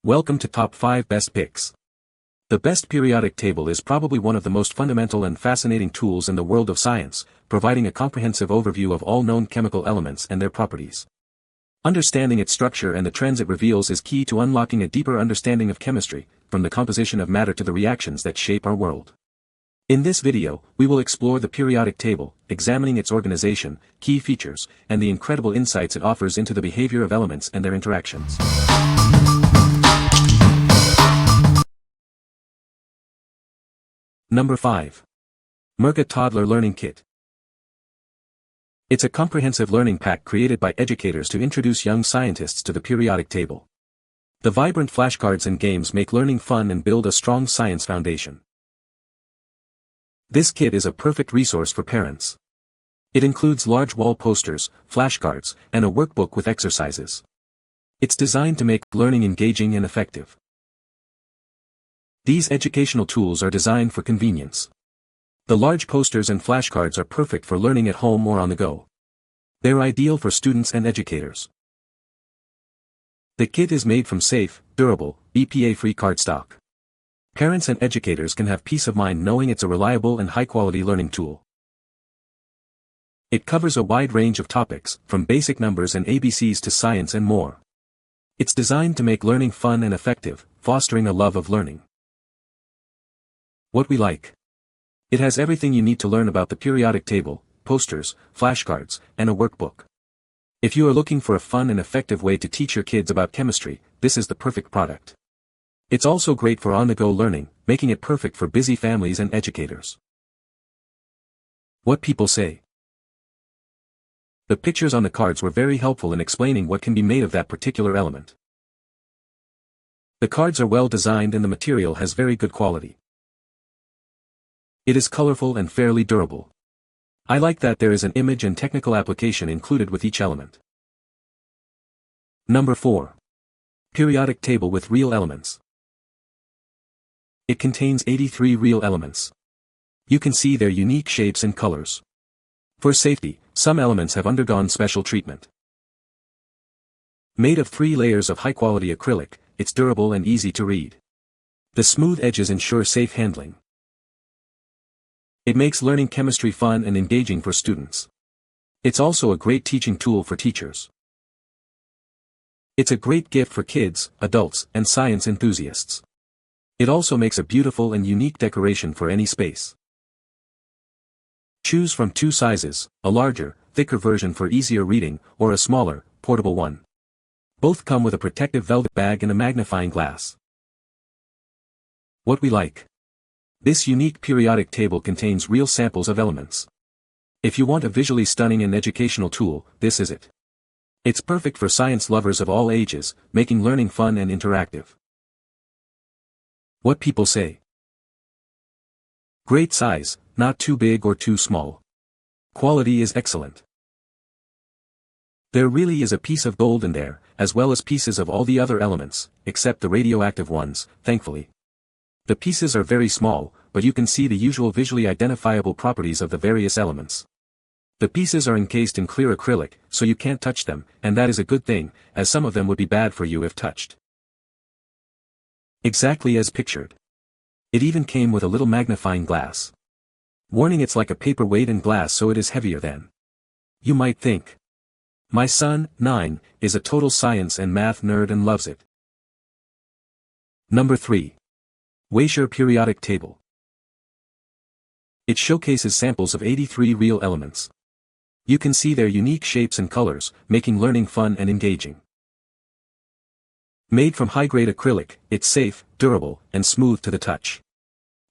Welcome to Top 5 Best Picks. The best periodic table is probably one of the most fundamental and fascinating tools in the world of science, providing a comprehensive overview of all known chemical elements and their properties. Understanding its structure and the trends it reveals is key to unlocking a deeper understanding of chemistry, from the composition of matter to the reactions that shape our world. In this video, we will explore the periodic table, examining its organization, key features, and the incredible insights it offers into the behavior of elements and their interactions. Number 5. Merka Toddler Learning Kit. It's a comprehensive learning pack created by educators to introduce young scientists to the periodic table. The vibrant flashcards and games make learning fun and build a strong science foundation. This kit is a perfect resource for parents. It includes large wall posters, flashcards, and a workbook with exercises. It's designed to make learning engaging and effective. These educational tools are designed for convenience. The large posters and flashcards are perfect for learning at home or on the go. They're ideal for students and educators. The kit is made from safe, durable, BPA-free cardstock. Parents and educators can have peace of mind knowing it's a reliable and high-quality learning tool. It covers a wide range of topics, from basic numbers and ABCs to science and more. It's designed to make learning fun and effective, fostering a love of learning. What we like. It has everything you need to learn about the periodic table, posters, flashcards, and a workbook. If you are looking for a fun and effective way to teach your kids about chemistry, this is the perfect product. It's also great for on-the-go learning, making it perfect for busy families and educators. What people say. The pictures on the cards were very helpful in explaining what can be made of that particular element. The cards are well designed and the material has very good quality. It is colorful and fairly durable. I like that there is an image and technical application included with each element. Number 4. Periodic table with real elements. It contains 83 real elements. You can see their unique shapes and colors. For safety, some elements have undergone special treatment. Made of 3 layers of high-quality acrylic, it's durable and easy to read. The smooth edges ensure safe handling. It makes learning chemistry fun and engaging for students. It's also a great teaching tool for teachers. It's a great gift for kids, adults, and science enthusiasts. It also makes a beautiful and unique decoration for any space. Choose from 2 sizes, a larger, thicker version for easier reading, or a smaller, portable one. Both come with a protective velvet bag and a magnifying glass. What we like. This unique periodic table contains real samples of elements. If you want a visually stunning and educational tool, this is it. It's perfect for science lovers of all ages, making learning fun and interactive. What people say. Great size, not too big or too small. Quality is excellent. There really is a piece of gold in there, as well as pieces of all the other elements, except the radioactive ones, thankfully. The pieces are very small, but you can see the usual visually identifiable properties of the various elements. The pieces are encased in clear acrylic, so you can't touch them, and that is a good thing, as some of them would be bad for you if touched. Exactly as pictured. It even came with a little magnifying glass. Warning, it's like a paperweight in glass, so it is heavier than. You might think. My son, 9, is a total science and math nerd and loves it. Number 3. Weishi periodic table. It showcases samples of 83 real elements. You can see their unique shapes and colors, making learning fun and engaging. Made from high-grade acrylic, it's safe, durable, and smooth to the touch.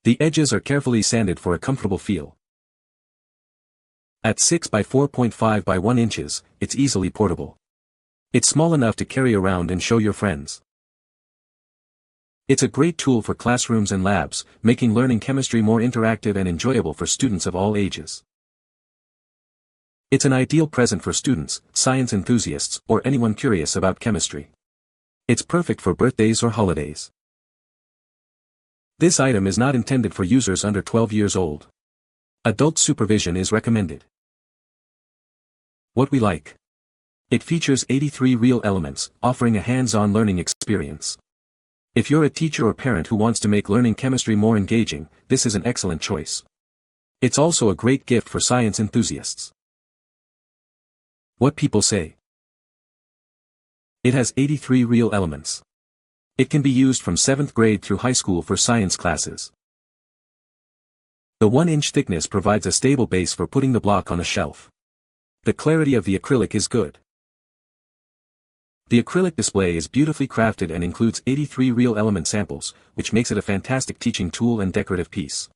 The edges are carefully sanded for a comfortable feel. At 6 by 4.5 by 1 inches, it's easily portable. It's small enough to carry around and show your friends. It's a great tool for classrooms and labs, making learning chemistry more interactive and enjoyable for students of all ages. It's an ideal present for students, science enthusiasts, or anyone curious about chemistry. It's perfect for birthdays or holidays. This item is not intended for users under 12 years old. Adult supervision is recommended. What we like. It features 83 real elements, offering a hands-on learning experience. If you're a teacher or parent who wants to make learning chemistry more engaging, this is an excellent choice. It's also a great gift for science enthusiasts. What people say. It has 83 real elements. It can be used from 7th grade through high school for science classes. The 1-inch thickness provides a stable base for putting the block on a shelf. The clarity of the acrylic is good. The acrylic display is beautifully crafted and includes 83 real element samples, which makes it a fantastic teaching tool and decorative piece.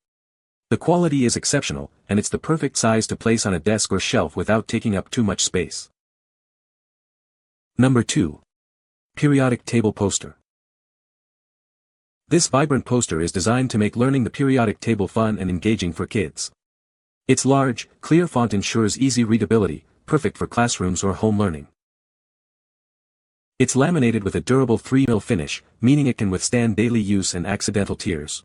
The quality is exceptional, and it's the perfect size to place on a desk or shelf without taking up too much space. Number 2. Periodic Table Poster. This vibrant poster is designed to make learning the periodic table fun and engaging for kids. Its large, clear font ensures easy readability, perfect for classrooms or home learning. It's laminated with a durable 3mm finish, meaning it can withstand daily use and accidental tears.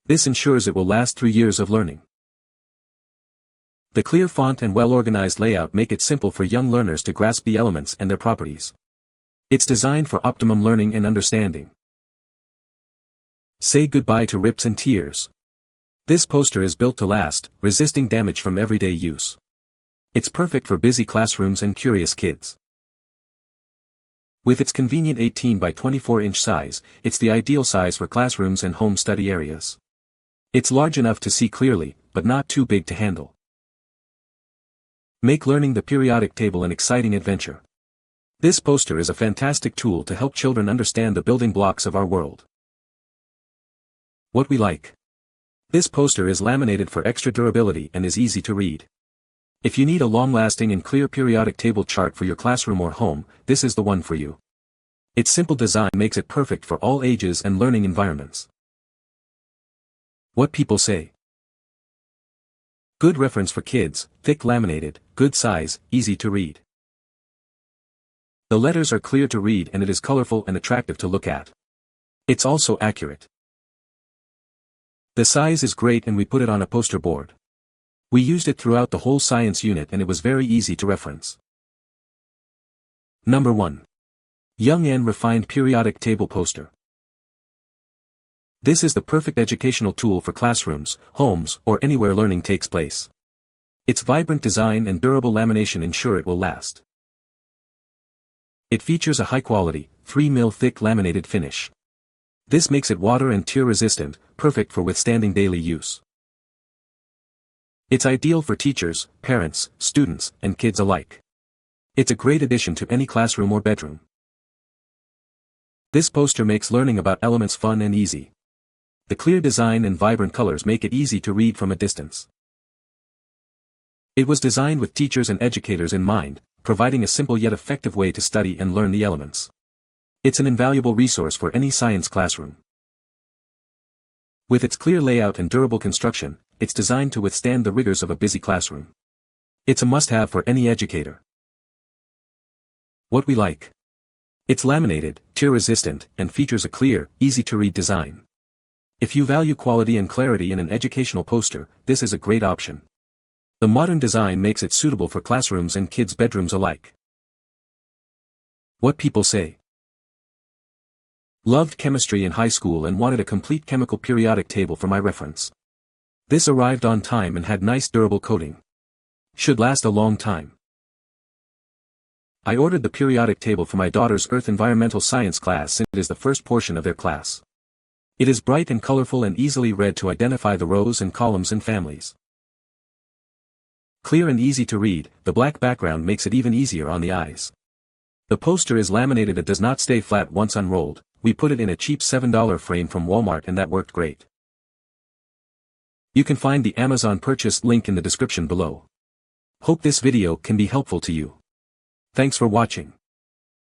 This ensures it will last through years of learning. The clear font and well-organized layout make it simple for young learners to grasp the elements and their properties. It's designed for optimum learning and understanding. Say goodbye to rips and tears. This poster is built to last, resisting damage from everyday use. It's perfect for busy classrooms and curious kids. With its convenient 18 by 24 inch size, it's the ideal size for classrooms and home study areas. It's large enough to see clearly, but not too big to handle. Make learning the periodic table an exciting adventure. This poster is a fantastic tool to help children understand the building blocks of our world. What we like. This poster is laminated for extra durability and is easy to read. If you need a long-lasting and clear periodic table chart for your classroom or home, this is the one for you. Its simple design makes it perfect for all ages and learning environments. What people say. Good reference for kids, thick laminated, good size, easy to read. The letters are clear to read and it is colorful and attractive to look at. It's also accurate. The size is great and we put it on a poster board. We used it throughout the whole science unit and it was very easy to reference. Number 1. Young and Refined Periodic Table Poster. This is the perfect educational tool for classrooms, homes, or anywhere learning takes place. Its vibrant design and durable lamination ensure it will last. It features a high-quality, 3mm thick laminated finish. This makes it water and tear resistant, perfect for withstanding daily use. It's ideal for teachers, parents, students, and kids alike. It's a great addition to any classroom or bedroom. This poster makes learning about elements fun and easy. The clear design and vibrant colors make it easy to read from a distance. It was designed with teachers and educators in mind, providing a simple yet effective way to study and learn the elements. It's an invaluable resource for any science classroom. With its clear layout and durable construction, it's designed to withstand the rigors of a busy classroom. It's a must-have for any educator. What we like. It's laminated, tear-resistant, and features a clear, easy-to-read design. If you value quality and clarity in an educational poster, this is a great option. The modern design makes it suitable for classrooms and kids' bedrooms alike. What people say. Loved chemistry in high school and wanted a complete chemical periodic table for my reference. This arrived on time and had nice durable coating. Should last a long time. I ordered the periodic table for my daughter's Earth Environmental Science class since it is the first portion of their class. It is bright and colorful and easily read to identify the rows and columns and families. Clear and easy to read, the black background makes it even easier on the eyes. The poster is laminated and does not stay flat once unrolled. We put it in a cheap $7 frame from Walmart and that worked great. You can find the Amazon purchase link in the description below. Hope this video can be helpful to you. Thanks for watching.